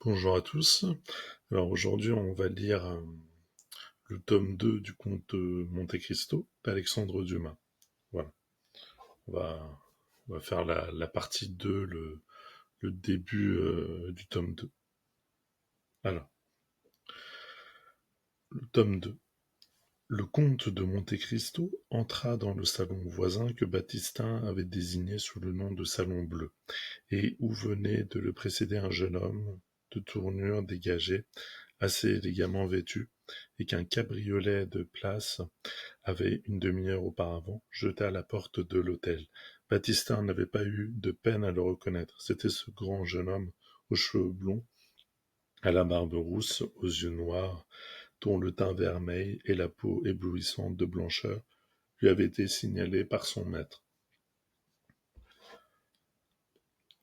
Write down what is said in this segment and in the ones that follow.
Bonjour à tous. Alors aujourd'hui, on va lire le tome 2 du conte de Monte Cristo d'Alexandre Dumas. Voilà. On va, on va faire la partie 2, le début du tome 2. Alors, le tome 2. Le comte de Monte Cristo entra dans le salon voisin que Baptistin avait désigné sous le nom de salon bleu, et où venait de le précéder un jeune homme de tournure dégagée, assez élégamment vêtu, et qu'un cabriolet de place avait, une demi-heure auparavant, jeté à la porte de l'hôtel. Baptistin n'avait pas eu de peine à le reconnaître. C'était ce grand jeune homme aux cheveux blonds, à la barbe rousse, aux yeux noirs, dont le teint vermeil et la peau éblouissante de blancheur lui avaient été signalés par son maître.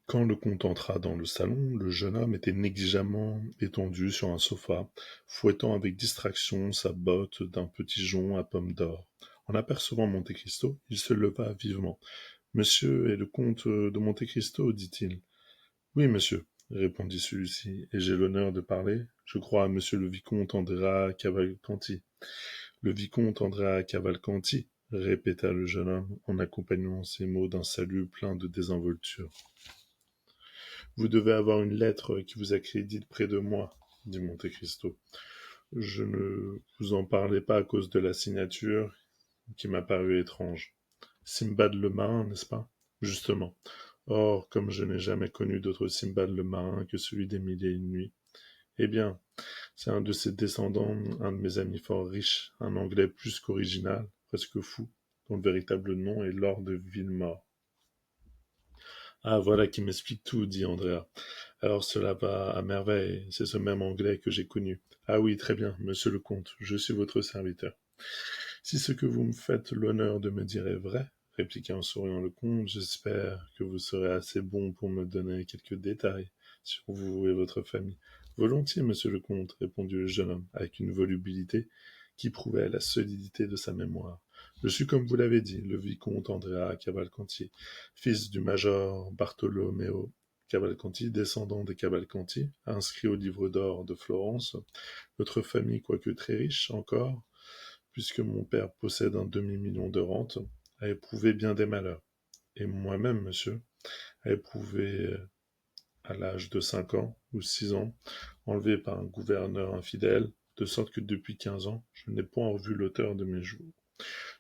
Quand le comte entra dans le salon, le jeune homme était négligemment étendu sur un sofa, fouettant avec distraction sa botte d'un petit jonc à pomme d'or. En apercevant Monte Cristo, il se leva vivement. Monsieur est le comte de Monte Cristo, dit-il. Oui, monsieur, répondit celui-ci, et j'ai l'honneur de parler, je crois, à monsieur le vicomte Andrea Cavalcanti. Le vicomte Andrea Cavalcanti, répéta le jeune homme, en accompagnant ces mots d'un salut plein de désinvolture. Vous devez avoir une lettre qui vous accrédite près de moi, dit Monte Cristo. Je ne vous en parlais pas à cause de la signature qui m'a paru étrange. Simbad le marin, n'est-ce pas? Justement. Or, comme je n'ai jamais connu d'autre Simbad le marin que celui des mille et une nuits, eh bien, c'est un de ses descendants, un de mes amis fort riche, un Anglais plus qu'original, presque fou, dont le véritable nom est Lord Villemort. Ah, voilà qui m'explique tout, dit Andrea. Alors cela va à merveille, c'est ce même Anglais que j'ai connu. Ah oui, très bien, monsieur le comte, je suis votre serviteur. Si ce que vous me faites l'honneur de me dire est vrai, répliqua en souriant le comte, j'espère que vous serez assez bon pour me donner quelques détails sur vous et votre famille. Volontiers, monsieur le comte, répondit le jeune homme, avec une volubilité qui prouvait la solidité de sa mémoire. Je suis, comme vous l'avez dit, le vicomte Andrea Cavalcanti, fils du major Bartolomeo Cavalcanti, descendant des Cavalcanti, inscrit au livre d'or de Florence. Votre famille, quoique très riche encore, puisque mon père possède un demi-million de rente, a éprouvé bien des malheurs. Et moi-même, monsieur, a éprouvé, à l'âge de 5 ans ou 6 ans, enlevé par un gouverneur infidèle, de sorte que depuis 15 ans, je n'ai point revu l'auteur de mes jours.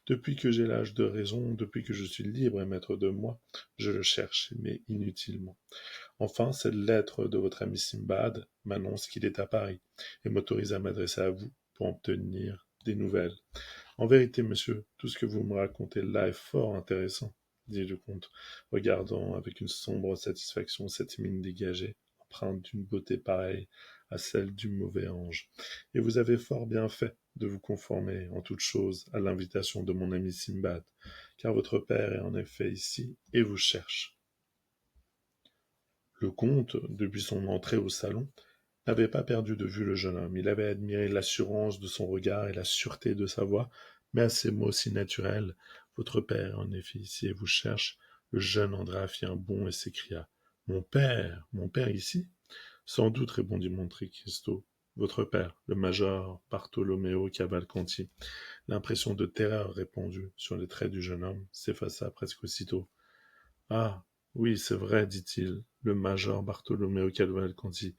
Depuis que j'ai l'âge de raison, depuis que je suis libre et maître de moi, je le cherche, mais inutilement. Enfin, cette lettre de votre ami Simbad m'annonce qu'il est à Paris, et m'autorise à m'adresser à vous pour obtenir des nouvelles. En vérité, monsieur, tout ce que vous me racontez là est fort intéressant, dit le comte, regardant avec une sombre satisfaction cette mine dégagée, empreinte d'une beauté pareille à celle du mauvais ange. Et vous avez fort bien fait de vous conformer en toute chose à l'invitation de mon ami Simbad, car votre père est en effet ici et vous cherche. Le comte, depuis son entrée au salon, n'avait pas perdu de vue le jeune homme. Il avait admiré l'assurance de son regard et la sûreté de sa voix, mais à ces mots si naturels, votre père, en effet, ici et vous cherche, le jeune Andrea fit un bond et s'écria. Mon père ici? Sans doute, répondit Monte Cristo. Votre père, le major Bartolomeo Cavalcanti. L'impression de terreur répandue sur les traits du jeune homme s'effaça presque aussitôt. Ah, oui, c'est vrai, dit-il, le major Bartolomeo Cavalcanti.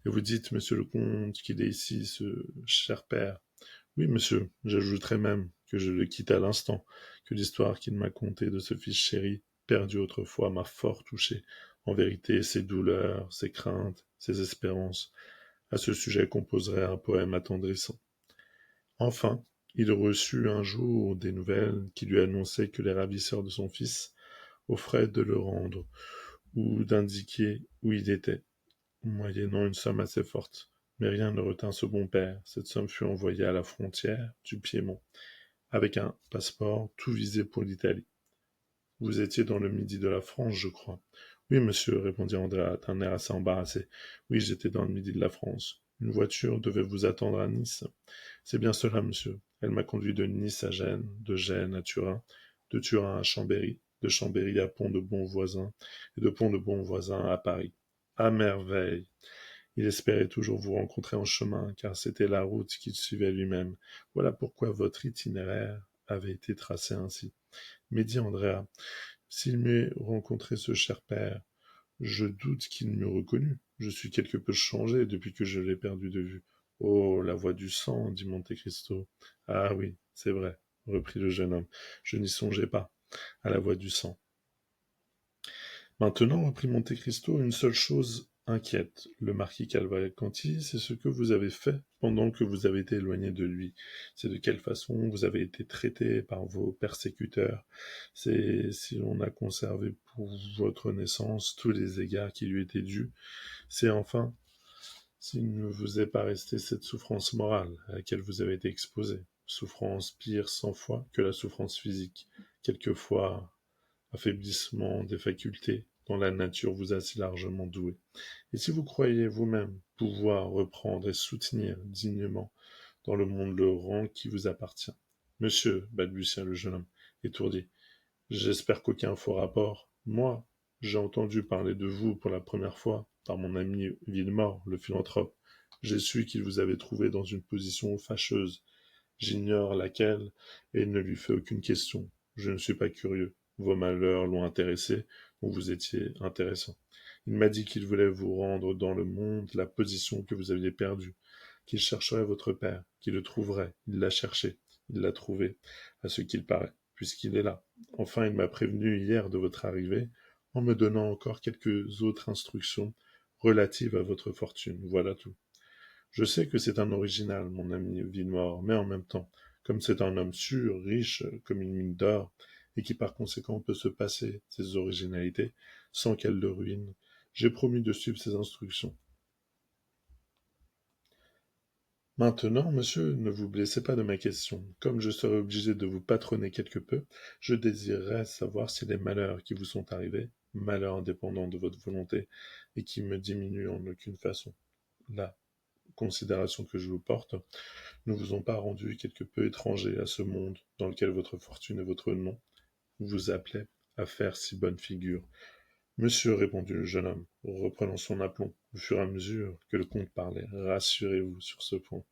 Et vous dites, monsieur le comte, qu'il est ici, ce cher père. Oui, monsieur, j'ajouterai même que je le quitte à l'instant, que l'histoire qu'il m'a contée de ce fils chéri, perdu autrefois, m'a fort touché. En vérité, ses douleurs, ses craintes, ses espérances, à ce sujet composerait un poème attendrissant. Enfin, il reçut un jour des nouvelles qui lui annonçaient que les ravisseurs de son fils offraient de le rendre, ou d'indiquer où il était, moyennant une somme assez forte. Mais rien ne retint ce bon père. Cette somme fut envoyée à la frontière du Piémont, avec un passeport tout visé pour l'Italie. Vous étiez dans le midi de la France, je crois. Oui, monsieur, répondit Andrea d'un air assez embarrassé. Oui, j'étais dans le midi de la France. Une voiture devait vous attendre à Nice. C'est bien cela, monsieur. Elle m'a conduit de Nice à Gênes, de Gênes à Turin, de Turin à Chambéry, de Chambéry à Pont-de-Bonvoisin, et de Pont-de-Bonvoisin à Paris. À merveille! Il espérait toujours vous rencontrer en chemin, car c'était la route qu'il suivait lui-même. Voilà pourquoi votre itinéraire avait été tracé ainsi. Mais dit Andrea, s'il m'eût rencontré ce cher père, je doute qu'il m'eût reconnu. Je suis quelque peu changé depuis que je l'ai perdu de vue. Oh, la voix du sang, dit Monte Cristo. Ah oui, c'est vrai, reprit le jeune homme. Je n'y songeais pas, à la voix du sang. Maintenant, reprit Monte Cristo, une seule chose inquiète le marquis Cavalcanti, c'est ce que vous avez fait pendant que vous avez été éloigné de lui. C'est de quelle façon vous avez été traité par vos persécuteurs. C'est si l'on a conservé pour votre naissance tous les égards qui lui étaient dus. C'est enfin s'il ne vous est pas resté cette souffrance morale à laquelle vous avez été exposé. Souffrance pire 100 fois que la souffrance physique. Quelquefois affaiblissement des facultés dont la nature vous a si largement doué. Et si vous croyez vous-même pouvoir reprendre et soutenir dignement dans le monde le rang qui vous appartient. Monsieur, balbutia le jeune homme, étourdi, j'espère qu'aucun faux rapport. Moi, j'ai entendu parler de vous pour la première fois par mon ami Villemort, le philanthrope. J'ai su qu'il vous avait trouvé dans une position fâcheuse. J'ignore laquelle, et il ne lui fait aucune question. Je ne suis pas curieux. Vos malheurs l'ont intéressé, ou vous étiez intéressant. Il m'a dit qu'il voulait vous rendre dans le monde la position que vous aviez perdue, qu'il chercherait votre père, qu'il le trouverait. Il l'a cherché, il l'a trouvé, à ce qu'il paraît, puisqu'il est là. Enfin, il m'a prévenu hier de votre arrivée, en me donnant encore quelques autres instructions relatives à votre fortune. Voilà tout. Je sais que c'est un original, mon ami Villemort, mais en même temps, comme c'est un homme sûr, riche, comme une mine d'or, et qui par conséquent peut se passer ses originalités sans qu'elles le ruinent, j'ai promis de suivre ses instructions. Maintenant, monsieur, ne vous blessez pas de ma question. Comme je serai obligé de vous patronner quelque peu, je désirerais savoir si les malheurs qui vous sont arrivés, malheurs indépendants de votre volonté, et qui me diminuent en aucune façon, la considération que je vous porte, ne vous ont pas rendu quelque peu étranger à ce monde dans lequel votre fortune et votre nom vous appelaient à faire si bonne figure. Monsieur, répondit le jeune homme, reprenant son aplomb au fur et à mesure que le comte parlait, rassurez-vous sur ce point.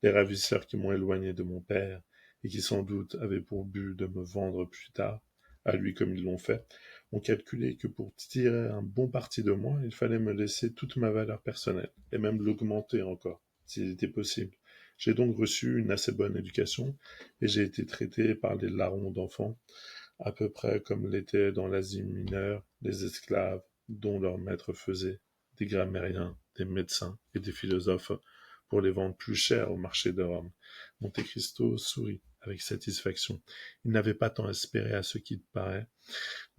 Les ravisseurs qui m'ont éloigné de mon père, et qui sans doute avaient pour but de me vendre plus tard, à lui comme ils l'ont fait, ont calculé que pour tirer un bon parti de moi, il fallait me laisser toute ma valeur personnelle, et même l'augmenter encore, s'il était possible. J'ai donc reçu une assez bonne éducation, et j'ai été traité par les larrons d'enfants, à peu près comme l'étaient dans l'Asie mineure les esclaves dont leurs maîtres faisaient des grammairiens, des médecins et des philosophes pour les vendre plus cher au marché de Rome. Monte Cristo sourit avec satisfaction. Il n'avait pas tant espéré à ce qu'il paraît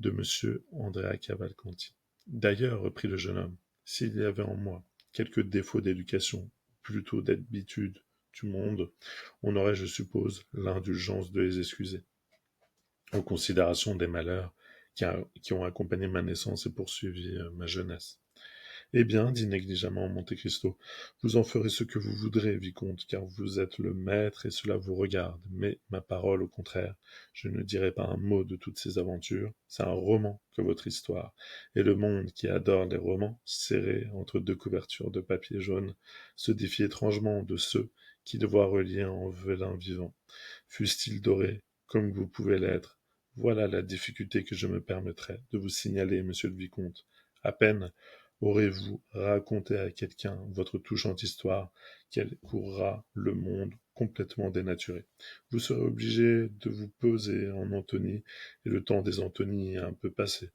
de monsieur Andrea Cavalcanti. D'ailleurs, reprit le jeune homme, s'il y avait en moi quelques défauts d'éducation, plutôt d'habitude du monde, on aurait, je suppose, l'indulgence de les excuser en considération des malheurs qui ont accompagné ma naissance et poursuivi ma jeunesse. Eh bien, dit négligemment Monte Cristo, vous en ferez ce que vous voudrez, vicomte, car vous êtes le maître et cela vous regarde. Mais ma parole, au contraire, je ne dirai pas un mot de toutes ces aventures. C'est un roman que votre histoire. Et le monde qui adore les romans, serré entre deux couvertures de papier jaune, se défie étrangement de ceux qui le voient relié en velin vivant. Fussent-ils dorés, comme vous pouvez l'être. Voilà la difficulté que je me permettrai de vous signaler, monsieur le vicomte. À peine aurez-vous raconté à quelqu'un votre touchante histoire qu'elle courra le monde complètement dénaturée. Vous serez obligé de vous poser en Antony, et le temps des Antonies est un peu passé.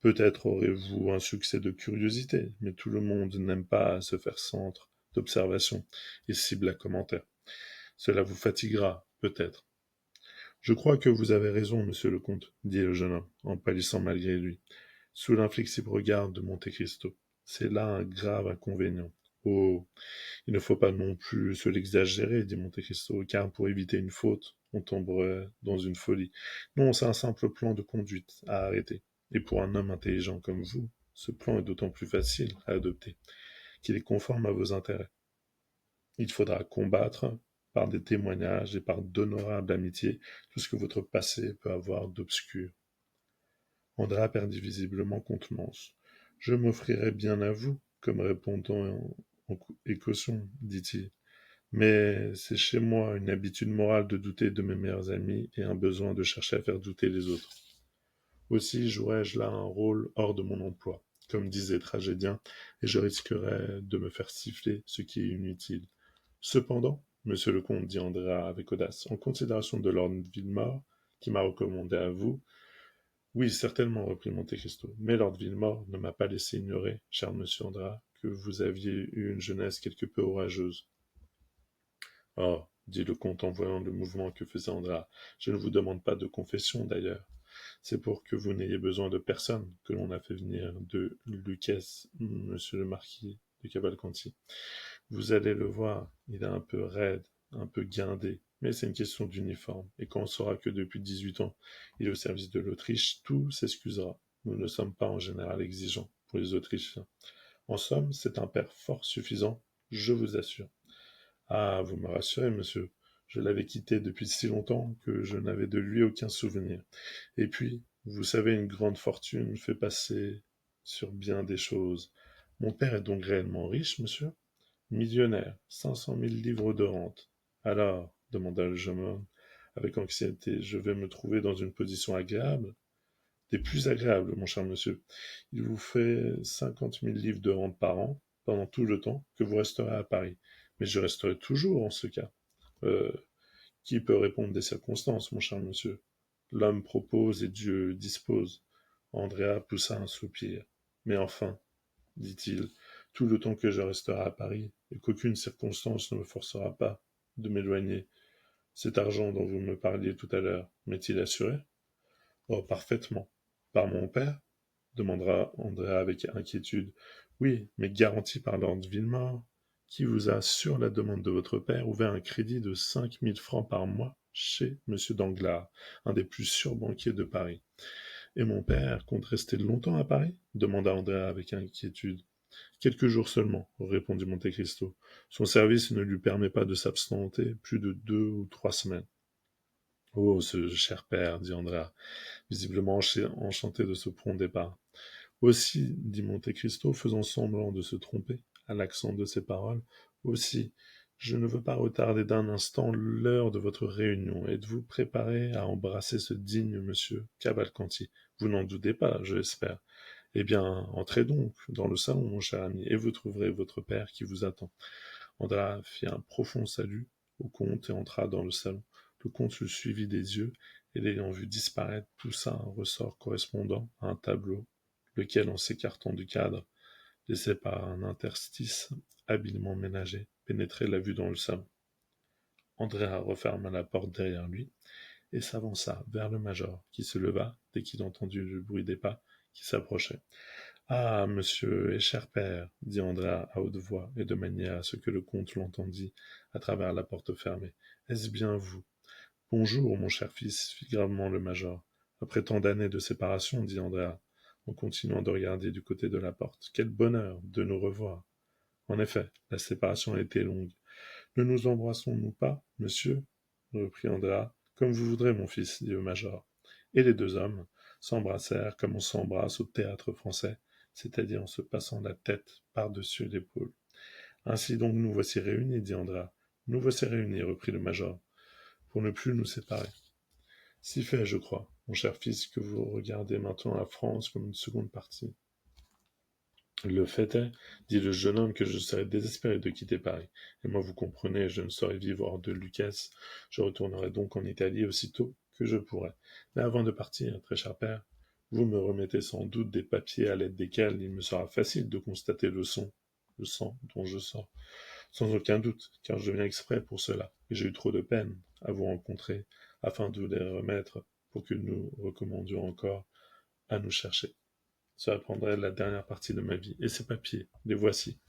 Peut-être aurez-vous un succès de curiosité, mais tout le monde n'aime pas se faire centre d'observation et cible à commentaires. Cela vous fatiguera, peut-être. Je crois que vous avez raison, monsieur le comte, dit le jeune homme, en pâlissant malgré lui, sous l'inflexible regard de Monte Cristo. C'est là un grave inconvénient. Oh, il ne faut pas non plus se l'exagérer, dit Monte Cristo, car pour éviter une faute, on tomberait dans une folie. Non, c'est un simple plan de conduite à arrêter. Et pour un homme intelligent comme vous, ce plan est d'autant plus facile à adopter qu'il est conforme à vos intérêts. Il faudra combattre, par des témoignages et par d'honorables amitiés, tout ce que votre passé peut avoir d'obscur. Andrea perdit visiblement contenance. Je m'offrirai bien à vous, comme répondant et caution, dit-il. Mais c'est chez moi une habitude morale de douter de mes meilleurs amis et un besoin de chercher à faire douter les autres. Aussi jouerais-je là un rôle hors de mon emploi, comme disait Tragédien, et je risquerais de me faire siffler, ce qui est inutile. Cependant, monsieur le comte, dit Andrea avec audace, en considération de Lord Villemort, qui m'a recommandé à vous, oui, certainement, reprit Monte Cristo, mais Lord Villemort ne m'a pas laissé ignorer, cher monsieur Andrea, que vous aviez eu une jeunesse quelque peu orageuse. Oh, dit le comte en voyant le mouvement que faisait Andrea, je ne vous demande pas de confession d'ailleurs. C'est pour que vous n'ayez besoin de personne que l'on a fait venir de Lucchese, monsieur le marquis de Cavalcanti. Vous allez le voir, il est un peu raide, un peu guindé, mais c'est une question d'uniforme, et quand on saura que depuis 18 ans, il est au service de l'Autriche, tout s'excusera. Nous ne sommes pas en général exigeants pour les Autrichiens. En somme, c'est un père fort suffisant, je vous assure. Ah, vous me rassurez, monsieur. Je l'avais quitté depuis si longtemps que je n'avais de lui aucun souvenir. Et puis, vous savez, une grande fortune fait passer sur bien des choses. Mon père est donc réellement riche, monsieur? Millionnaire, 500 000 livres de rente. Alors, demanda le jeune homme avec anxiété, je vais me trouver dans une position agréable? Des plus agréables, mon cher monsieur. Il vous fait 50 000 livres de rente par an, pendant tout le temps que vous resterez à Paris. Mais je resterai toujours en ce cas. Euh, qui peut répondre des circonstances, mon cher monsieur? L'homme propose et Dieu dispose. Andrea poussa un soupir. Mais enfin, dit-il, tout le temps que je resterai à Paris, et qu'aucune circonstance ne me forcera pas de m'éloigner. Cet argent dont vous me parliez tout à l'heure, m'est-il assuré? Oh, parfaitement. Par mon père? Demandera Andrea avec inquiétude. Oui, mais garanti par Lord Villemort, qui vous a, sur la demande de votre père, ouvert un crédit de 5 000 francs par mois chez M. Danglars, un des plus sûrs banquiers de Paris. Et mon père compte rester longtemps à Paris? Demanda Andrea avec inquiétude. Quelques jours seulement, répondit Monte Cristo. Son service ne lui permet pas de s'absenter plus de 2 ou 3 semaines. Oh, ce cher père, dit Andrea, visiblement enchanté de ce prompt départ. Aussi, dit Monte Cristo, faisant semblant de se tromper à l'accent de ses paroles, aussi, je ne veux pas retarder d'un instant l'heure de votre réunion. Êtes-vous préparé à embrasser ce digne monsieur Cavalcanti? Vous n'en doutez pas, je l'espère. Eh bien, entrez donc dans le salon, mon cher ami, et vous trouverez votre père qui vous attend. Andrea fit un profond salut au comte et entra dans le salon. Le comte le suivit des yeux, et l'ayant vu disparaître, poussa un ressort correspondant à un tableau, lequel, en s'écartant du cadre, laissait par un interstice habilement ménagé, pénétrer la vue dans le salon. Andrea referma la porte derrière lui, et s'avança vers le major, qui se leva dès qu'il entendit le bruit des pas qui s'approchaient. Ah, monsieur et cher père, dit Andrea à haute voix, et de manière à ce que le comte l'entendît à travers la porte fermée. Est-ce bien vous? Bonjour, mon cher fils, fit gravement le major. Après tant d'années de séparation, dit Andrea, en continuant de regarder du côté de la porte. Quel bonheur de nous revoir. En effet, la séparation a été longue. Ne nous embrassons-nous pas, monsieur? Reprit Andrea. Comme vous voudrez, mon fils, dit le major. Et les deux hommes s'embrassèrent comme on s'embrasse au théâtre-français, c'est-à-dire en se passant la tête par-dessus l'épaule. Ainsi donc nous voici réunis, dit Andrea. Nous voici réunis, reprit le major, pour ne plus nous séparer. Si fait, je crois, mon cher fils, que vous regardez maintenant la France comme une seconde partie. Le fait est, dit le jeune homme, que je serais désespéré de quitter Paris. Et moi, vous comprenez, je ne saurais vivre hors de Lucchese. Je retournerai donc en Italie aussitôt que je pourrai. Mais avant de partir, très cher père, vous me remettez sans doute des papiers à l'aide desquels il me sera facile de constater le sang dont je sors. Sans aucun doute, car je viens exprès pour cela, et j'ai eu trop de peine à vous rencontrer, afin de vous les remettre pour que nous recommandions encore à nous chercher. Cela prendrait la dernière partie de ma vie. Et ces papiers, les voici.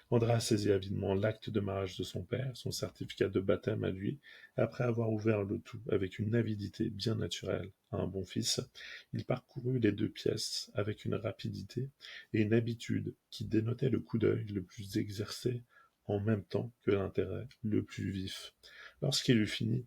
Andrea saisit avidement l'acte de mariage de son père, son certificat de baptême à lui, et après avoir ouvert le tout avec une avidité bien naturelle à un bon fils, il parcourut les 2 pièces avec une rapidité et une habitude qui dénotaient le coup d'œil le plus exercé en même temps que l'intérêt le plus vif. Lorsqu'il eut fini,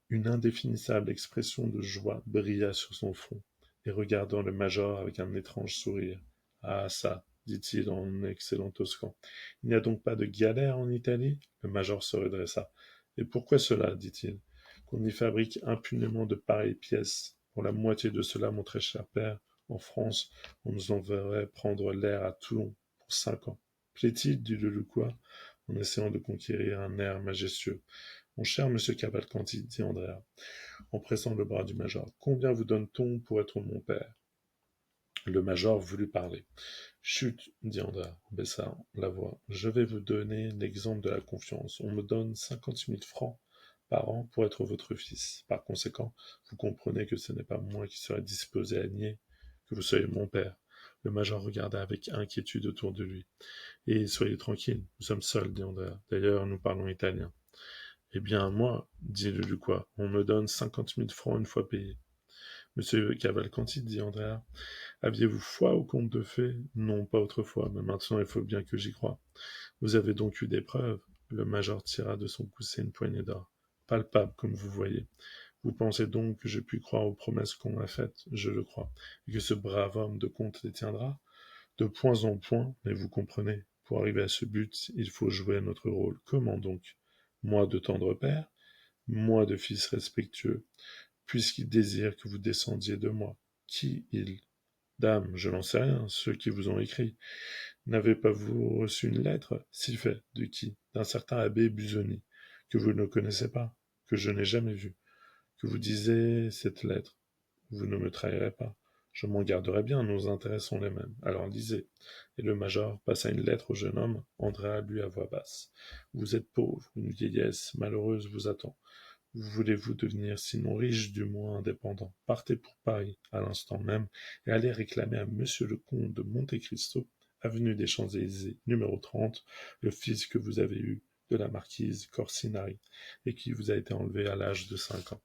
une indéfinissable expression de joie brilla sur son front, et regardant le major avec un étrange sourire. Ah ça, dit-il en excellent toscan. Il n'y a donc pas de galère en Italie? Le major se redressa. Et pourquoi cela? dit-il. Qu'on y fabrique impunément de pareilles pièces. Pour la moitié de cela, mon très cher père, en France, on nous enverrait prendre l'air à Toulon pour 5 ans. Plaît-il, dit le Lucquois, en essayant de conquérir un air majestueux. Mon cher monsieur Cavalcanti, dit Andrea, en pressant le bras du major, combien vous donne-t-on pour être mon père? Le major voulut parler. Chut, dit Andrea, baissant la voix, je vais vous donner l'exemple de la confiance. On me donne 50 000 francs par an pour être votre fils. Par conséquent, vous comprenez que ce n'est pas moi qui serai disposé à nier que vous soyez mon père. Le major regarda avec inquiétude autour de lui. Et soyez tranquille, nous sommes seuls, dit Andrea. D'ailleurs, nous parlons italien. Eh bien, moi, dit le Lucquois, on me donne 50 000 francs une fois payé. Monsieur Cavalcanti, dit Andrea, aviez-vous foi au conte de fées? Non, pas autrefois, mais maintenant il faut bien que j'y croie. Vous avez donc eu des preuves? Le major tira de son gousset une poignée d'or. Palpable, comme vous voyez. Vous pensez donc que je puis croire aux promesses qu'on m'a faites? Je le crois. Et que ce brave homme de comte les tiendra? De point en point, mais vous comprenez, pour arriver à ce but, il faut jouer notre rôle. Comment donc? Moi de tendre père? Moi de fils respectueux, puisqu'il désire que vous descendiez de moi. Qui il? Dame, je n'en sais rien, ceux qui vous ont écrit. N'avez pas vous reçu une lettre? Si fait. De qui? D'un certain abbé Busoni, que vous ne connaissez pas, que je n'ai jamais vu. Que vous disiez cette lettre? Vous ne me trahirez pas. Je m'en garderai bien, nos intérêts sont les mêmes. Alors lisez. Et le major passa une lettre au jeune homme. Andrea lut à voix basse. Vous êtes pauvre, une vieillesse malheureuse vous attend. Voulez-vous devenir sinon riche, du moins indépendant? Partez pour Paris à l'instant même et allez réclamer à monsieur le comte de Monte-Cristo, avenue des Champs-Élysées, numéro 30, le fils que vous avez eu de la marquise Corsinari et qui vous a été enlevé à l'âge de 5 ans.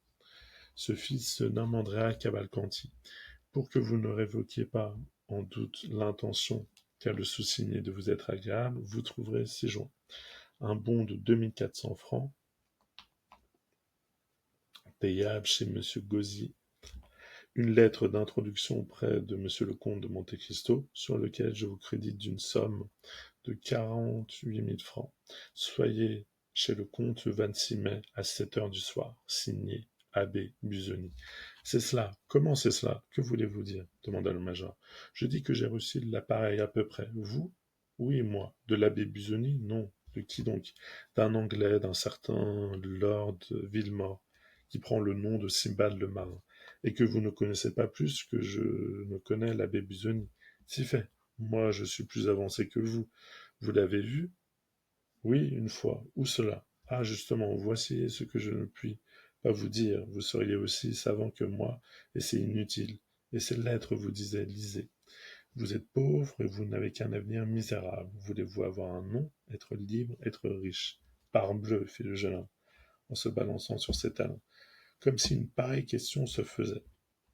Ce fils se nomme Andrea Cavalcanti. Pour que vous ne révoquiez pas en doute l'intention qu'a le sous-signé de vous être agréable, vous trouverez ci-joint un bon de 2400 francs payable chez monsieur Gauzy, une lettre d'introduction auprès de monsieur le comte de Monte-Cristo, sur lequel je vous crédite d'une somme de 48 000 francs. Soyez chez le comte le 26 mai à 7 heures du soir. Signé Abbé Busoni. C'est cela. Comment c'est cela? Que voulez-vous dire? Demanda le major. Je dis que j'ai reçu l'appareil à peu près. Vous? Oui, moi. De l'abbé Busoni? Non. De qui donc? D'un Anglais, d'un certain Lord Villemort, qui prend le nom de Simbad le marin, et que vous ne connaissez pas plus que je ne connais l'abbé Busoni. Si fait. Moi, je suis plus avancé que vous. Vous l'avez vu? Oui, une fois. Où cela? Ah, justement, voici ce que je ne puis pas vous dire. Vous seriez aussi savant que moi, et c'est inutile. Et ces lettres vous disaient, lisez. Vous êtes pauvre et vous n'avez qu'un avenir misérable. Voulez-vous avoir un nom, être libre, être riche? Parbleu, fit le jeune homme, en se balançant sur ses talons, comme si une pareille question se faisait.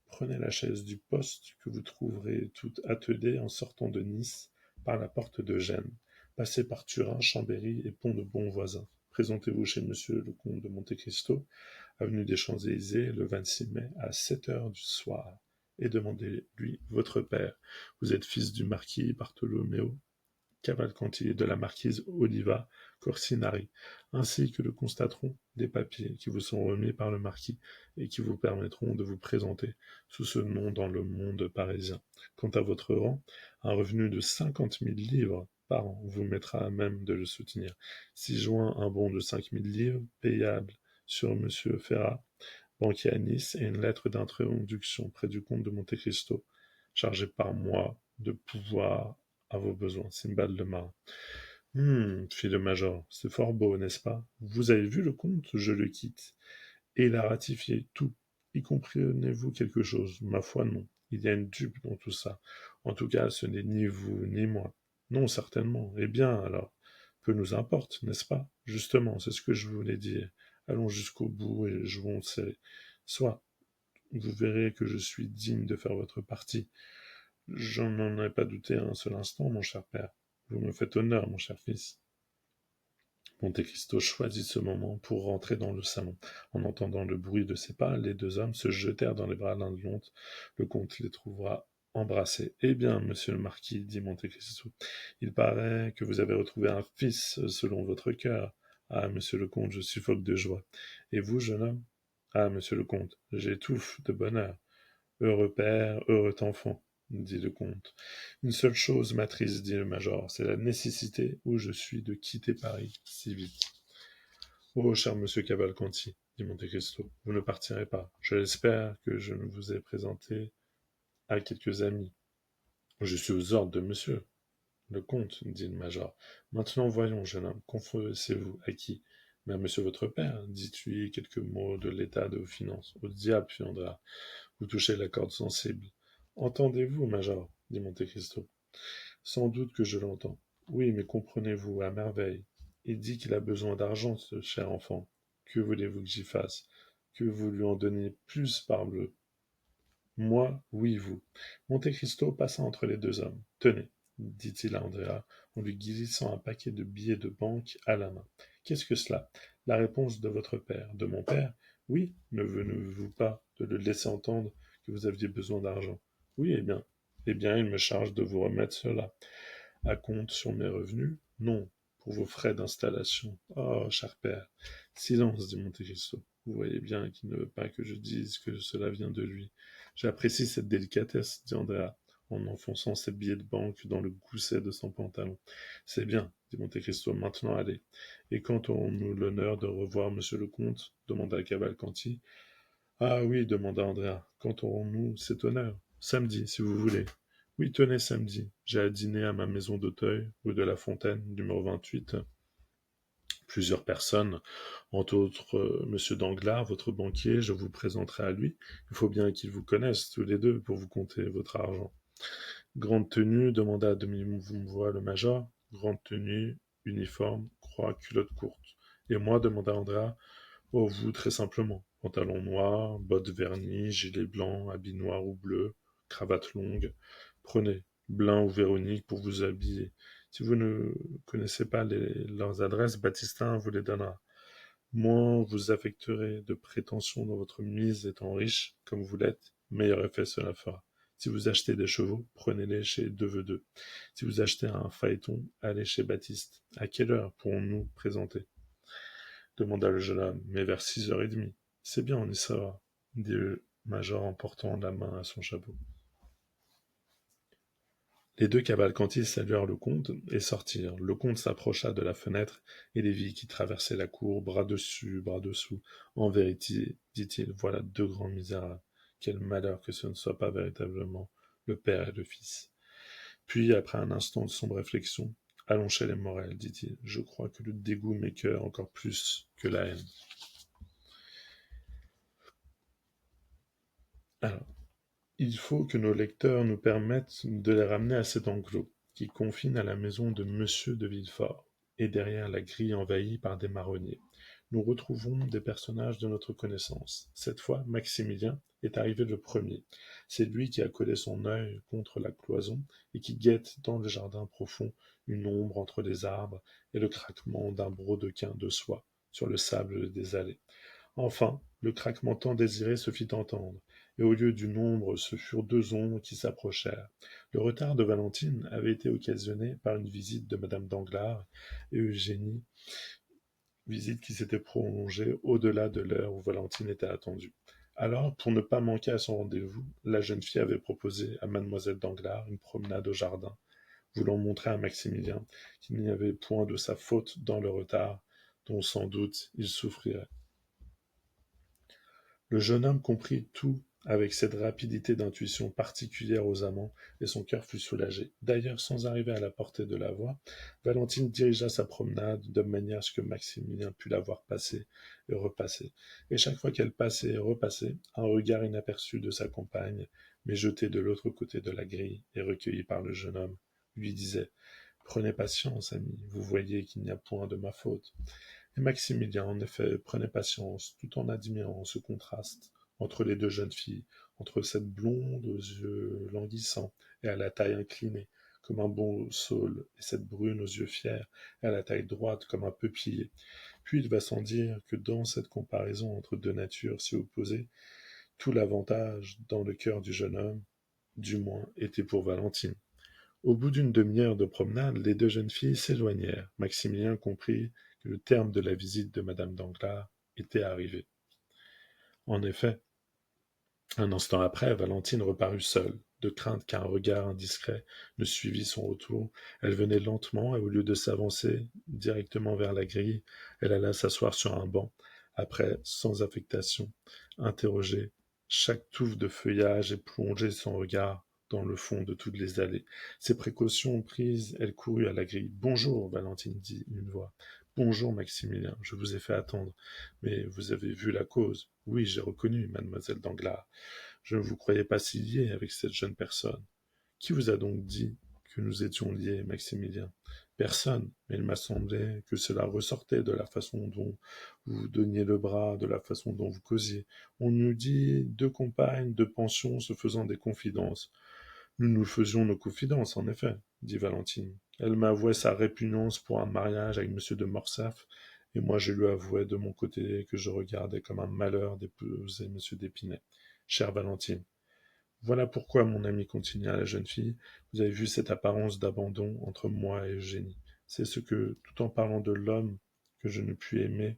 Prenez la chaise du poste que vous trouverez toute attelée en sortant de Nice par la porte de Gênes. Passez par Turin, Chambéry et Pont de Bonvoisin. Présentez-vous chez monsieur le comte de Monte-Cristo, avenue des Champs-Élysées, le 26 mai à 7 heures du soir. Et demandez-lui votre père. Vous êtes fils du marquis Bartolomeo Cavalcanti et de la marquise Oliva Corsinari, ainsi que le constateront les papiers qui vous sont remis par le marquis et qui vous permettront de vous présenter sous ce nom dans le monde parisien. Quant à votre rang, un revenu de 50 000 livres par an vous mettra à même de le soutenir. Si joint un bon de 5 000 livres, payable sur monsieur Ferrat, banquier à Nice, et une lettre d'introduction près du comte de Monte-Cristo, chargé par moi de pouvoir à vos besoins, Simbad le marin. Fit le major, c'est fort beau, n'est-ce pas? Vous avez vu le comte? Je le quitte. Et il a ratifié tout. Y comprenez-vous quelque chose? Ma foi, non. Il y a une dupe dans tout ça. En tout cas, ce n'est ni vous ni moi. Non, certainement. Eh bien, alors, peu nous importe, n'est-ce pas? Justement, c'est ce que je voulais dire. Allons jusqu'au bout et jouons serré. Soit, vous verrez que je suis digne de faire votre partie. Je n'en ai pas douté un seul instant, mon cher père. Vous me faites honneur, mon cher fils. Monte Cristo choisit ce moment pour rentrer dans le salon. En entendant le bruit de ses pas, les deux hommes se jetèrent dans les bras l'un de l'autre. Le comte les trouva embrassés. Eh bien, monsieur le marquis, dit Monte Cristo, il paraît que vous avez retrouvé un fils selon votre cœur. Ah, monsieur le comte, je suffoque de joie. Et vous, jeune homme? Ah, monsieur le comte, j'étouffe de bonheur. Heureux père, heureux enfant, dit le comte. Une seule chose m'attriste, dit le major, c'est la nécessité où je suis de quitter Paris si vite. Oh, cher monsieur Cavalcanti, dit Monte Cristo, vous ne partirez pas. Je l'espère que je ne vous ai présenté à quelques amis. Je suis aux ordres de monsieur le comte, dit le major. Maintenant, voyons, jeune homme, confessez-vous à qui? Mais à monsieur votre père, dites-lui quelques mots de l'état de vos finances. Au diable, fit Andrea, vous touchez la corde sensible. Entendez-vous, major? dit Monte Cristo. Sans doute que je l'entends. Oui, mais comprenez-vous à merveille. Il dit qu'il a besoin d'argent, ce cher enfant. Que voulez-vous que j'y fasse? Que vous lui en donniez plus, parbleu. Moi, oui, vous. Monte Cristo passa entre les deux hommes. Tenez, dit-il à Andrea, en lui glissant un paquet de billets de banque à la main. Qu'est-ce que cela? La réponse de votre père. De mon père? Oui, ne venez-vous pas de le laisser entendre que vous aviez besoin d'argent? Oui, eh bien, il me charge de vous remettre cela. À compte sur mes revenus? Non, pour vos frais d'installation. Oh, cher père. Silence, dit Monte Cristo. Vous voyez bien qu'il ne veut pas que je dise que cela vient de lui. J'apprécie cette délicatesse, dit Andrea, en enfonçant ses billets de banque dans le gousset de son pantalon. C'est bien, dit Monte Cristo, maintenant allez. Et quand aurons-nous l'honneur de revoir monsieur le comte? Demanda Cavalcanti. Ah oui, demanda Andrea, quand aurons-nous cet honneur? Samedi, si vous voulez. Oui, tenez, samedi. J'ai à dîner à ma maison d'Auteuil, rue de la Fontaine, numéro 28. Plusieurs personnes, entre autres Monsieur Danglars, votre banquier, je vous présenterai à lui. Il faut bien qu'ils vous connaissent tous les deux pour vous compter votre argent. Grande tenue, demanda à demi-voix le major. Grande tenue, uniforme, croix, culotte courte. Et moi, demanda Andrea. Oh, vous, très simplement. Pantalon noir, bottes vernies, gilet blanc, habit noir ou bleu, cravate longue. Prenez Blin ou Véronique pour vous habiller. Si vous ne connaissez pas leurs adresses, Baptistin vous les donnera. Moins vous affecterez de prétention dans votre mise étant riche, comme vous l'êtes, meilleur effet cela fera. Si vous achetez des chevaux, prenez-les chez Deveux. Si vous achetez un phaéton, allez chez Baptiste. À quelle heure pourrons-nous présenter? Demanda le jeune homme, mais vers 6h30. C'est bien, on y sera, dit le major en portant la main à son chapeau. Les deux Cavalcanti saluèrent le comte et sortirent. Le comte s'approcha de la fenêtre et les vit qui traversaient la cour, bras dessus, bras dessous. En vérité, dit-il, voilà deux grands misérables. Quel malheur que ce ne soit pas véritablement le père et le fils. Puis, après un instant de sombre réflexion, allons chez les Morel, dit-il. Je crois que le dégoût m'écoeure encore plus que la haine. Alors, il faut que nos lecteurs nous permettent de les ramener à cet enclos, qui confine à la maison de Monsieur de Villefort, et derrière la grille envahie par des marronniers. Nous retrouvons des personnages de notre connaissance. Cette fois, Maximilien est arrivé le premier. C'est lui qui a collé son œil contre la cloison et qui guette dans le jardin profond une ombre entre les arbres et le craquement d'un brodequin de soie sur le sable des allées. Enfin, le craquement tant désiré se fit entendre, et au lieu d'une ombre, ce furent deux ombres qui s'approchèrent. Le retard de Valentine avait été occasionné par une visite de madame Danglars et Eugénie, visite qui s'était prolongée au-delà de l'heure où Valentine était attendue. Alors, pour ne pas manquer à son rendez-vous, la jeune fille avait proposé à mademoiselle Danglars une promenade au jardin, voulant montrer à Maximilien qu'il n'y avait point de sa faute dans le retard, dont sans doute il souffrirait. Le jeune homme comprit tout avec cette rapidité d'intuition particulière aux amants, et son cœur fut soulagé. D'ailleurs, sans arriver à la portée de la voix, Valentine dirigea sa promenade de manière à ce que Maximilien pût la voir passer et repasser. Et chaque fois qu'elle passait et repassait, un regard inaperçu de sa compagne, mais jeté de l'autre côté de la grille et recueilli par le jeune homme, lui disait « Prenez patience, ami, vous voyez qu'il n'y a point de ma faute. » Et Maximilien, en effet, prenait patience, tout en admirant ce contraste entre les deux jeunes filles, entre cette blonde aux yeux languissants et à la taille inclinée, comme un bon saule, et cette brune aux yeux fiers et à la taille droite comme un peuplier. Puis il va sans dire que dans cette comparaison entre deux natures si opposées, tout l'avantage dans le cœur du jeune homme du moins, était pour Valentine. Au bout d'une demi-heure de promenade, les deux jeunes filles s'éloignèrent. Maximilien comprit que le terme de la visite de madame Danglars était arrivé. En effet, un instant après, Valentine reparut seule, de crainte qu'un regard indiscret ne suivît son retour. Elle venait lentement, et au lieu de s'avancer directement vers la grille, elle alla s'asseoir sur un banc, après, sans affectation, interroger chaque touffe de feuillage et plonger son regard dans le fond de toutes les allées. Ces précautions prises, elle courut à la grille. « Bonjour, Valentine, dit une voix. « Bonjour, Maximilien, je vous ai fait attendre. Mais vous avez vu la cause. Oui, j'ai reconnu mademoiselle Danglars. Je ne vous croyais pas si lié avec cette jeune personne. Qui vous a donc dit que nous étions liés, Maximilien? Personne, mais il m'a semblé que cela ressortait de la façon dont vous donniez le bras, de la façon dont vous causiez. On nous dit deux compagnes de pension se faisant des confidences. Nous nous faisions nos confidences, en effet, dit Valentine. Elle m'avouait sa répugnance pour un mariage avec M. de Morcerf, et moi je lui avouais de mon côté que je regardais comme un malheur d'épouser M. d'Épinay. Chère Valentine, voilà pourquoi, mon ami, continua la jeune fille, vous avez vu cette apparence d'abandon entre moi et Eugénie. C'est ce que, tout en parlant de l'homme que je ne puis aimer,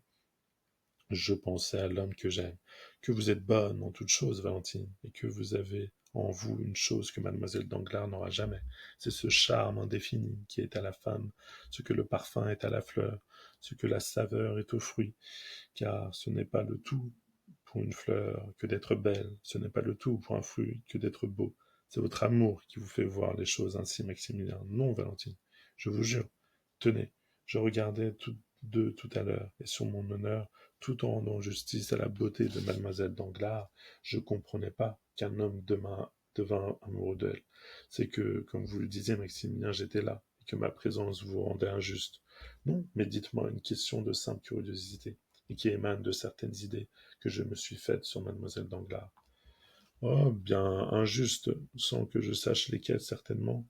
je pensais à l'homme que j'aime. Que vous êtes bonne en toutes choses, Valentine, et que vous avez en vous une chose que mademoiselle Danglars n'aura jamais. C'est ce charme indéfini qui est à la femme, ce que le parfum est à la fleur, ce que la saveur est au fruit, car ce n'est pas le tout pour une fleur que d'être belle, ce n'est pas le tout pour un fruit que d'être beau. C'est votre amour qui vous fait voir les choses ainsi, Maximilien. Non, Valentine, je vous jure. Tenez, je regardais toutes deux tout à l'heure, et sur mon honneur, tout en rendant justice à la beauté de mademoiselle Danglars, je ne comprenais pas qu'un homme devint amoureux d'elle. C'est que, comme vous le disiez, Maximilien, j'étais là, et que ma présence vous rendait injuste. Non, mais dites-moi une question de simple curiosité, et qui émane de certaines idées que je me suis faites sur mademoiselle Danglars. Oh, bien injuste, sans que je sache lesquelles certainement.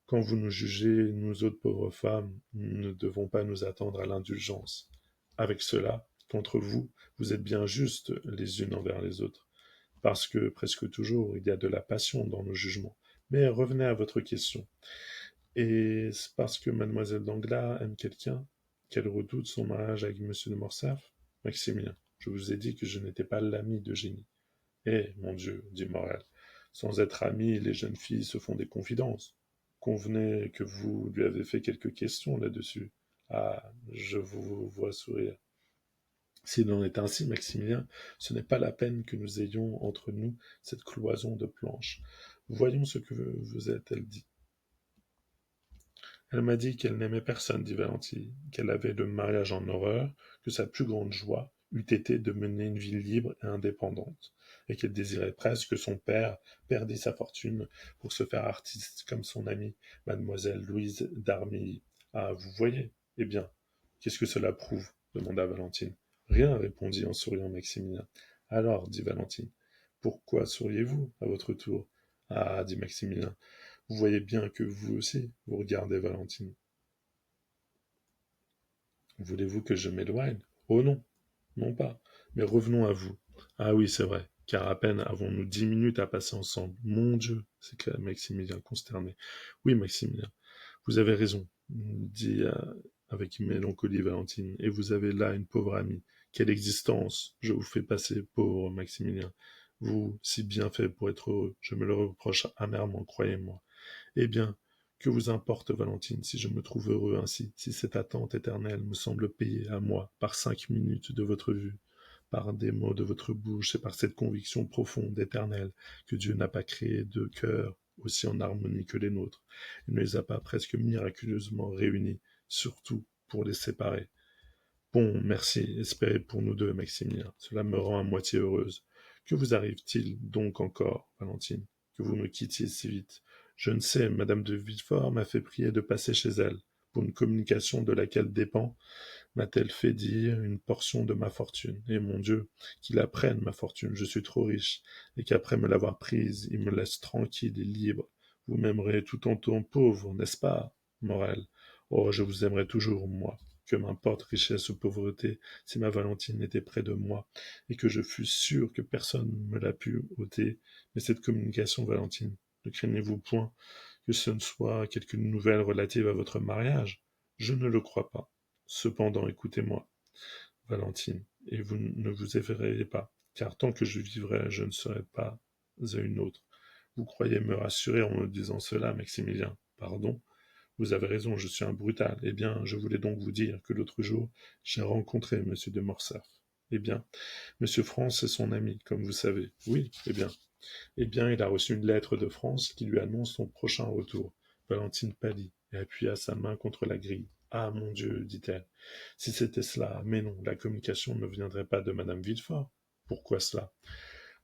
Quand vous nous jugez, nous autres pauvres femmes, nous ne devons pas nous attendre à l'indulgence. Avec cela, contre vous, vous êtes bien justes les unes envers les autres, parce que presque toujours il y a de la passion dans nos jugements. Mais revenez à votre question. Et c'est parce que mademoiselle Danglars aime quelqu'un qu'elle redoute son mariage avec monsieur de Morcerf? Maximilien, je vous ai dit que je n'étais pas l'ami d'Eugénie. Eh, mon Dieu, dit Morel, sans être amis, les jeunes filles se font des confidences. Convenez que vous lui avez fait quelques questions là-dessus. Ah, je vous vois sourire. S'il en est ainsi, Maximilien, ce n'est pas la peine que nous ayons entre nous cette cloison de planches. Voyons ce que vous a-t-elle dit. Elle m'a dit qu'elle n'aimait personne, dit Valentine, qu'elle avait le mariage en horreur, que sa plus grande joie eût été de mener une vie libre et indépendante, et qu'elle désirait presque que son père perdît sa fortune pour se faire artiste comme son amie, mademoiselle Louise d'Armilly. Ah, vous voyez. Eh bien, qu'est-ce que cela prouve? Demanda Valentine. Rien, répondit en souriant Maximilien. Alors, dit Valentine, pourquoi souriez-vous à votre tour? Ah, dit Maximilien, vous voyez bien que vous aussi, vous regardez Valentine. Voulez-vous que je m'éloigne? Oh non, non pas. Mais revenons à vous. Ah oui, c'est vrai, car à peine avons-nous 10 minutes à passer ensemble. Mon Dieu, s'écria Maximilien consterné. Oui, Maximilien, vous avez raison, dit avec mélancolie Valentine, et vous avez là une pauvre amie. Quelle existence je vous fais passer, pauvre Maximilien. Vous, si bien fait pour être heureux, je me le reproche amèrement, croyez-moi. Eh bien, que vous importe, Valentine, si je me trouve heureux ainsi, si cette attente éternelle me semble payée à moi par 5 minutes de votre vue, par des mots de votre bouche et par cette conviction profonde, éternelle, que Dieu n'a pas créé deux cœurs aussi en harmonie que les nôtres, et ne les a pas presque miraculeusement réunis, surtout pour les séparer. Bon, merci, espérez pour nous deux, Maximilien, cela me rend à moitié heureuse. Que vous arrive-t-il donc encore, Valentine, que vous me quittiez si vite? Je ne sais, madame de Villefort m'a fait prier de passer chez elle, pour une communication de laquelle dépend, m'a-t-elle fait dire, une portion de ma fortune. Et mon Dieu, qu'il la prenne, ma fortune, je suis trop riche, et qu'après me l'avoir prise, il me laisse tranquille et libre. Vous m'aimerez tout en temps pauvre, n'est-ce pas, Morel? Oh, je vous aimerai toujours, moi. Que m'importe richesse ou pauvreté, si ma Valentine était près de moi, et que je fus sûr que personne ne me l'a pu ôter. Mais cette communication, Valentine, Ne craignez-vous point que ce ne soit quelque nouvelle relative à votre mariage? Je ne le crois pas. Cependant, écoutez-moi, Valentine, et vous ne vous effrayez pas, car tant que je vivrai, je ne serai pas à une autre. Vous croyez me rassurer en me disant cela, Maximilien? Pardon? Vous avez raison, je suis un brutal. Eh bien, je voulais donc vous dire que l'autre jour, j'ai rencontré monsieur de Morcerf. Eh bien, monsieur France est son ami, comme vous savez. Oui, eh bien. Eh bien, il a reçu une lettre de France qui lui annonce son prochain retour. Valentine pâlit et appuya sa main contre la grille. Ah, mon Dieu, dit-elle. Si c'était cela, mais non, la communication ne viendrait pas de madame Villefort. Pourquoi cela?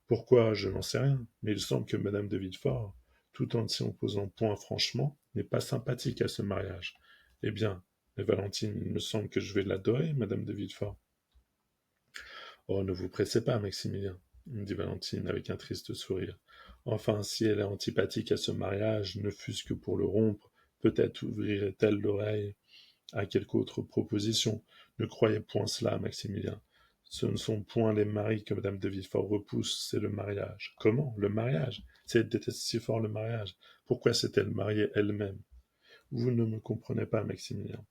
Pourquoi, je n'en sais rien, mais il semble que madame de Villefort, tout en ne s'y opposant point franchement, n'est pas sympathique à ce mariage. Eh bien, mais Valentine, il me semble que je vais l'adorer, madame de Villefort. Oh, ne vous pressez pas, Maximilien, dit Valentine avec un triste sourire. Enfin, si elle est antipathique à ce mariage, ne fût-ce que pour le rompre, peut-être ouvrirait-elle l'oreille à quelque autre proposition. Ne croyez point cela, Maximilien. Ce ne sont point les maris que madame de Villefort repousse, c'est le mariage. Comment? Le mariage? Si elle déteste si fort le mariage, pourquoi s'est-elle mariée elle-même? Vous ne me comprenez pas, Maximilien.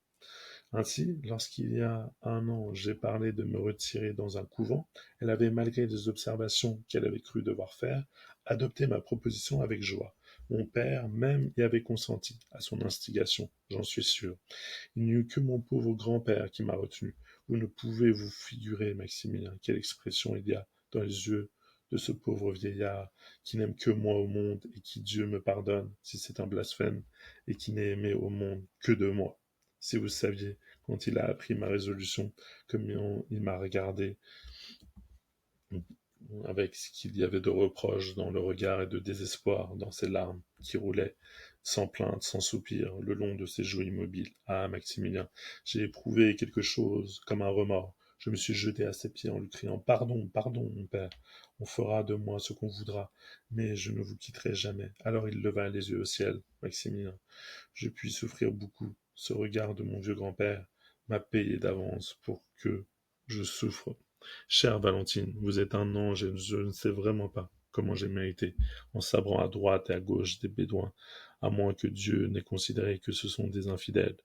Ainsi, lorsqu'il y a un an j'ai parlé de me retirer dans un couvent, elle avait, malgré les observations qu'elle avait cru devoir faire, adopté ma proposition avec joie. Mon père même y avait consenti, à son instigation, j'en suis sûr. Il n'y eut que mon pauvre grand-père qui m'a retenu. Vous ne pouvez vous figurer, Maximilien, quelle expression il y a dans les yeux de ce pauvre vieillard qui n'aime que moi au monde et qui, Dieu me pardonne si c'est un blasphème, et qui n'est aimé au monde que de moi. Si vous saviez, quand il a appris ma résolution, comme il m'a regardé avec ce qu'il y avait de reproche dans le regard et de désespoir dans ses larmes qui roulaient sans plainte, sans soupir, le long de ses joues immobiles. Ah, Maximilien, j'ai éprouvé quelque chose comme un remords. Je me suis jeté à ses pieds en lui criant pardon, pardon, mon père. On fera de moi ce qu'on voudra, mais je ne vous quitterai jamais. Alors il leva les yeux au ciel. Maximilien, je puis souffrir beaucoup. Ce regard de mon vieux grand-père m'a payé d'avance pour que je souffre. Chère Valentine, vous êtes un ange et je ne sais vraiment pas comment j'ai mérité, en sabrant à droite et à gauche des bédouins, à moins que Dieu n'ait considéré que ce sont des infidèles.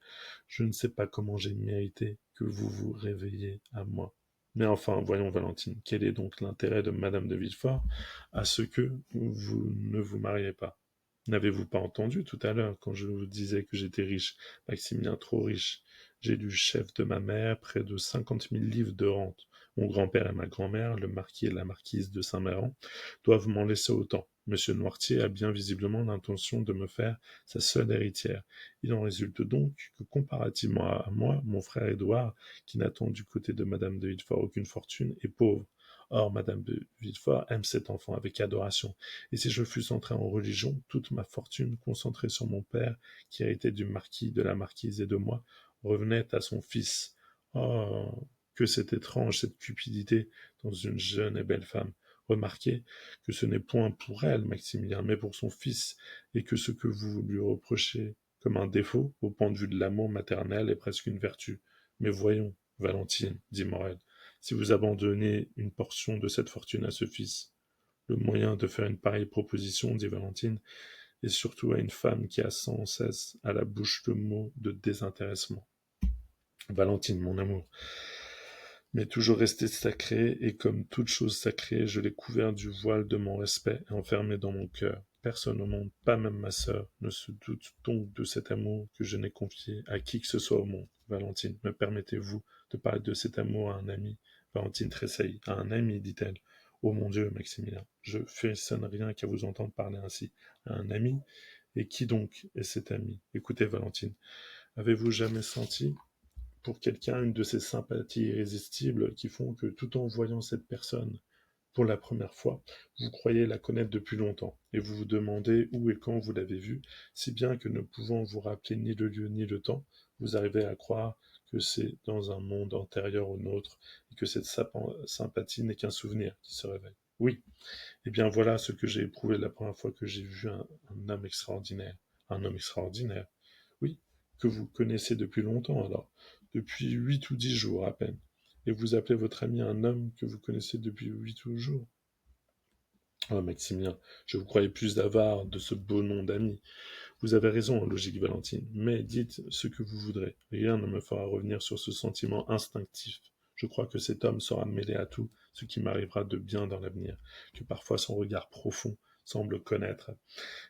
Je ne sais pas comment j'ai mérité que vous vous réveilliez à moi. Mais enfin, voyons, Valentine, quel est donc l'intérêt de madame de Villefort à ce que vous ne vous mariez pas? N'avez-vous pas entendu tout à l'heure quand je vous disais que j'étais riche, Maximilien, trop riche? J'ai du chef de ma mère près de 50 000 livres de rente. Mon grand-père et ma grand-mère, le marquis et la marquise de Saint-Méran, doivent m'en laisser autant. Monsieur Noirtier a bien visiblement l'intention de me faire sa seule héritière. Il en résulte donc que, comparativement à moi, mon frère Édouard, qui n'attend du côté de madame de Villefort aucune fortune, est pauvre. Or, madame de Villefort aime cet enfant avec adoration, et si je fusse entré en religion, toute ma fortune, concentrée sur mon père, qui héritait du marquis, de la marquise et de moi, revenait à son fils. Oh, que c'est étrange, cette cupidité dans une jeune et belle femme. Remarquez que ce n'est point pour elle, Maximilien, mais pour son fils, et que ce que vous lui reprochez comme un défaut, au point de vue de l'amour maternel, est presque une vertu. Mais voyons, Valentine, dit Morel, si vous abandonnez une portion de cette fortune à ce fils, le moyen de faire une pareille proposition, dit Valentine, et surtout à une femme qui a sans cesse à la bouche le mot de désintéressement. Valentine, mon amour, mais toujours resté sacré, et comme toute chose sacrée, je l'ai couvert du voile de mon respect et enfermé dans mon cœur. Personne au monde, pas même ma sœur, ne se doute donc de cet amour que je n'ai confié à qui que ce soit au monde. Valentine, me permettez-vous de parler de cet amour à un ami? Valentine tressaillit. À un ami, dit-elle. Oh mon Dieu, Maximilien, je frissonne rien qu'à vous entendre parler ainsi. À un ami? Et qui donc est cet ami? Écoutez, Valentine, avez-vous jamais senti pour quelqu'un une de ces sympathies irrésistibles qui font que tout en voyant cette personne pour la première fois, vous croyez la connaître depuis longtemps, et vous vous demandez où et quand vous l'avez vue, si bien que ne pouvant vous rappeler ni le lieu ni le temps, vous arrivez à croire que c'est dans un monde antérieur au nôtre, et que cette sympathie n'est qu'un souvenir qui se réveille. Oui, eh bien voilà ce que j'ai éprouvé la première fois que j'ai vu un homme extraordinaire. Un homme extraordinaire. Oui, que vous connaissez depuis longtemps alors, depuis 8 ou 10 jours à peine. Et vous appelez votre ami un homme que vous connaissez depuis 8 jours. Ah, Maximilien, je vous croyais plus avare de ce beau nom d'ami. Vous avez raison en logique, Valentine, mais dites ce que vous voudrez. Rien ne me fera revenir sur ce sentiment instinctif. Je crois que cet homme saura mêler à tout ce qui m'arrivera de bien dans l'avenir, que parfois son regard profond semble connaître,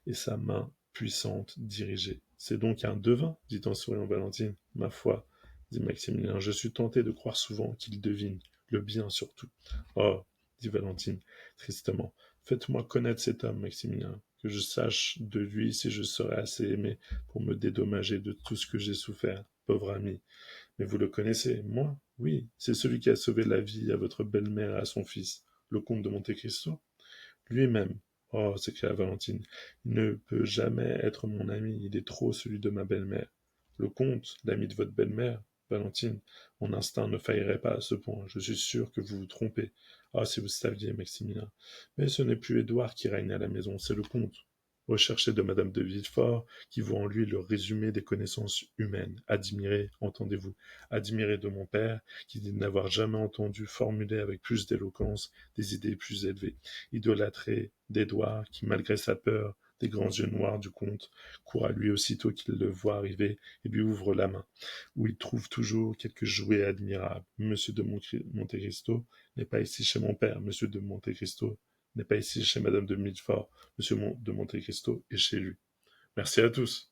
et sa main puissante diriger. C'est donc un devin, dit en souriant Valentine. Ma foi, dit Maximilien, je suis tenté de croire souvent qu'il devine, le bien surtout. Oh, dit Valentine, tristement, faites-moi connaître cet homme, Maximilien, que je sache de lui si je serais assez aimé pour me dédommager de tout ce que j'ai souffert, pauvre ami. Mais vous le connaissez, moi? Oui, c'est celui qui a sauvé la vie à votre belle-mère et à son fils, le comte de Monte Cristo. Lui-même. Oh, s'écria Valentine, il ne peut jamais être mon ami, il est trop celui de ma belle-mère. Le comte, l'ami de votre belle-mère, Valentine, mon instinct ne faillirait pas à ce point, je suis sûr que vous vous trompez. Ah, si vous saviez, Maximilien. Mais ce n'est plus Édouard qui règne à la maison, c'est le comte. Recherché de madame de Villefort, qui voit en lui le résumé des connaissances humaines. Admiré, entendez-vous, admiré de mon père, qui dit n'avoir jamais entendu formuler avec plus d'éloquence des idées plus élevées, idolâtré d'Édouard, qui, malgré sa peur des grands yeux noirs du comte, court à lui aussitôt qu'il le voit arriver et lui ouvre la main, où il trouve toujours quelques jouets admirables. Monsieur de Monte Cristo n'est pas ici chez mon père, monsieur de Monte Cristo n'est pas ici chez madame de Villefort, monsieur de Monte Cristo est chez lui. Merci à tous.